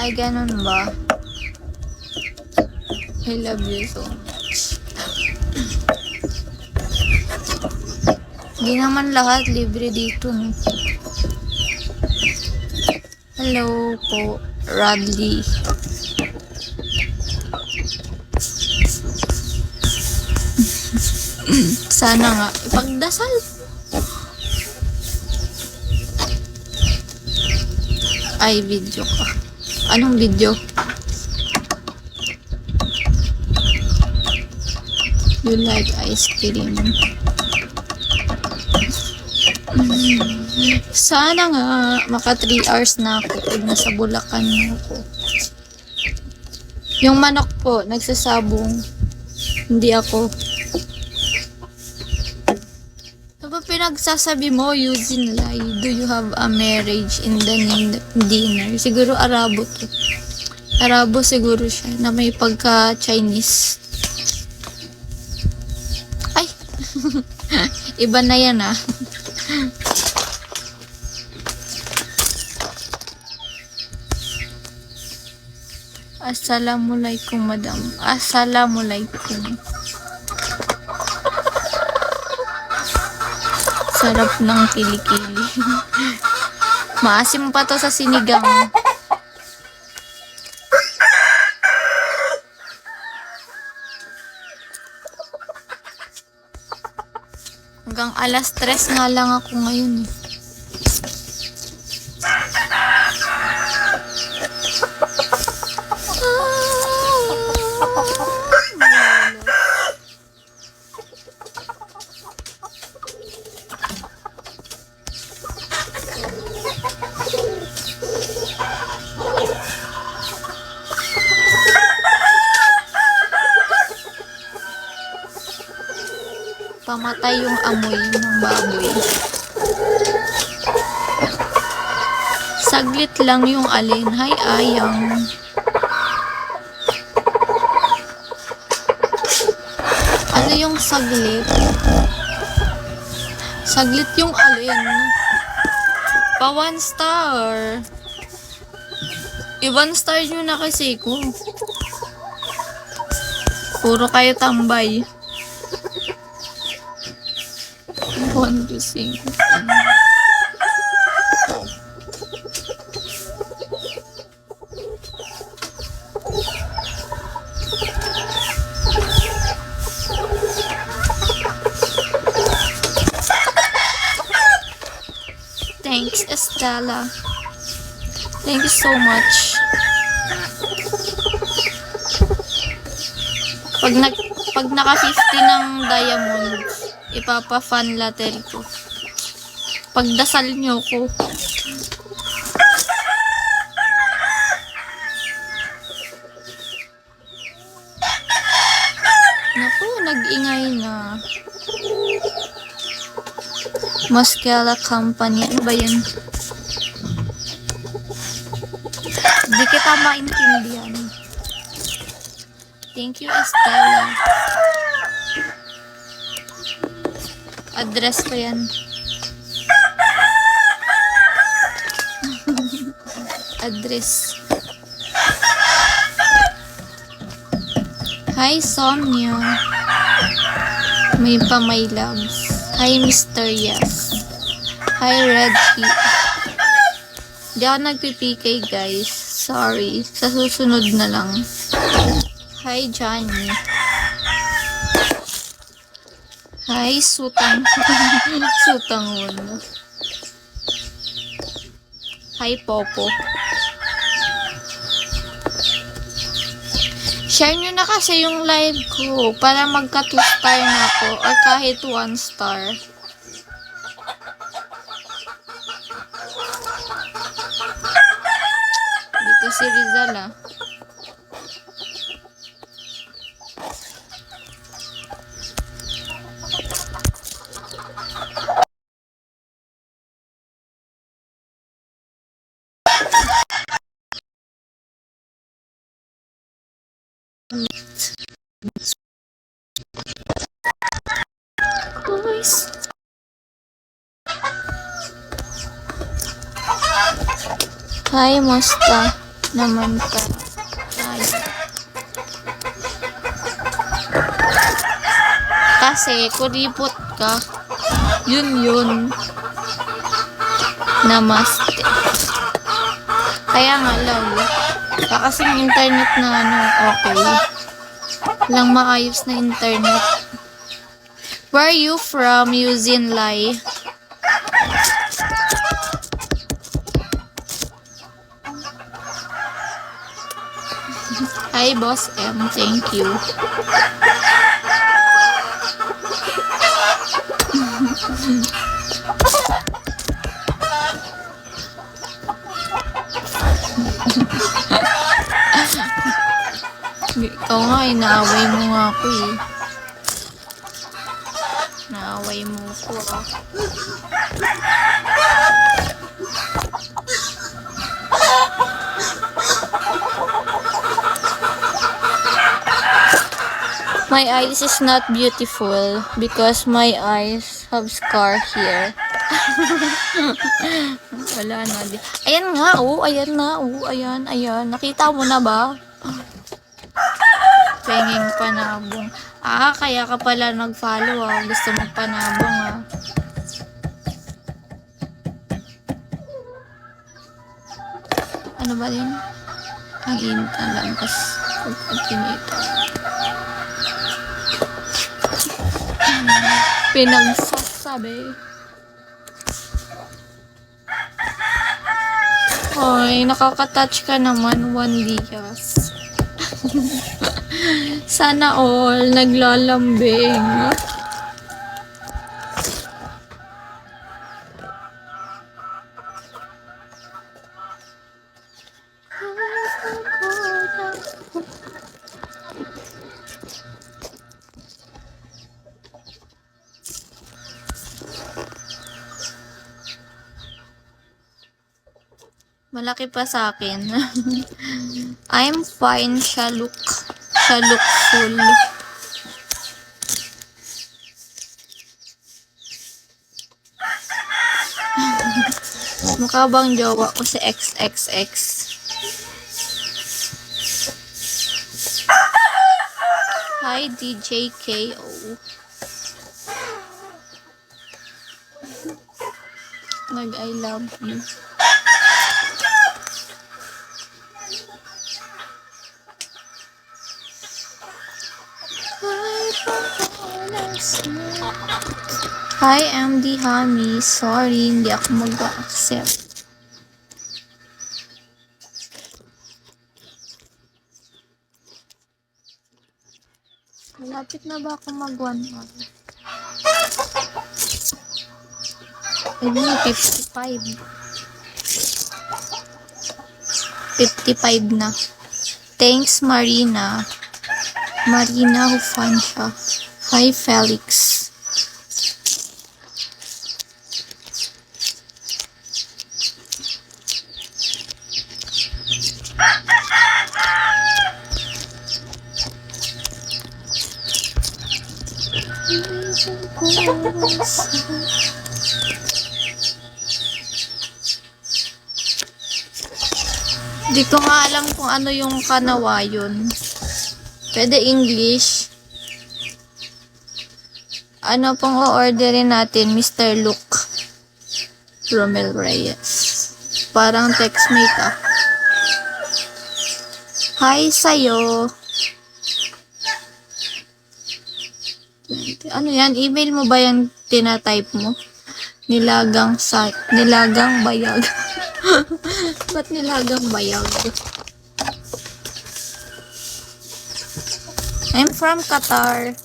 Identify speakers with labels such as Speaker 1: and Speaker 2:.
Speaker 1: Ay, ganun ba? I love you so much. Di naman lahat libre dito. No? Hello po, Radley. Sana nga, ipagdasal. Ay, video ka. Anong video? You like ice cream? Sana nga, maka 3 hours na ako pag nasa Bulacan na ako. Yung manok po, nagsasabong. Hindi ako. Ano ba pinagsasabi mo, Eugene Lai? Do you have a marriage in the dinner? Siguro Arabo to. Arabo siguro siya, na may pagka-Chinese. Ay! Iba na yan ah. Assalamualaikum, madam. Assalamualaikum. Sarap ng kilikili. Maasim pa to sa sinigang. Hanggang alas 3 nga lang ako ngayon eh. Pamatay yung amoy ng baboy. Saglit lang yung alin. Hi, ayang. Ano yung saglit? Saglit yung alin. Pa 1 star. I-1 star nyo na kasi ko. Puro kayo tambay. Want to sing. Thanks, Estella. Thank you so much. Pag naka 50 ng diamond, ipapa-fan latte ko. Pagdasal nyo ko. Naku, nag-ingay na. Moskela Company. Ano ba yan? Hindi kita maintindihan. Thank you, Estella. Address ko yan. Address. Hi, Sonia. May pa my loves. Hi, Mr. Yes. Hi, Reggie. Di ako nagpipikay, guys. Sorry. Sa susunod na lang. Hi, Johnny. Hi, Sutang. Sutang uno. Hi, Popo. Share nyo na kasi yung live ko para magka 2 star na ako or kahit 1 star. Dito si Rizal ah. Boys. Hi, Mosta. naman ka. Ay. Kasi, kuripot ka. Yun. Namaste. Kaya nga, love. Kasing internet na okay. Walang maayos na internet. Where are you from, Yuzin Lai? Hi, Boss M. Thank you. Ikaw nga, inaaway mo nga ako eh. Naaway mo ko ah. My eyes is not beautiful because my eyes have scar here. Wala na. Ayan nga, oh. Ayan na, oh. Ayan. Nakita mo na ba? Penging panabong. Kaya ka pala nag-follow ah. Gusto mong panabong ah. Ano ba din? Ang init na lampas. Pagpagkinita. Pinagsasabi. Hoy, nakaka-touch ka naman, Juan Diaz. Sana all naglalambing. Malaki pa sa akin. I'm fine, siya lookful. Mukha bang jowa ko si XXX? Hi, DJ KO. I love you. Hi, MD Hami. Sorry, hindi ako mag-accept. Malapit na ba ako mag-1 hour? Ay, 55. 55 na. Thanks, Marina. Marina Hufansha. Hi, Felix. Di ko nga alam kung ano yung kanawayon. Pwede English. Ano pong o-orderin natin, Mr. Luke Romel Reyes. Parang textmate ah. Hi sa'yo. Ano yan? Email mo ba yung tinatype mo? Nilagang bayag. Ba't nilagang bayag? I'm from Qatar.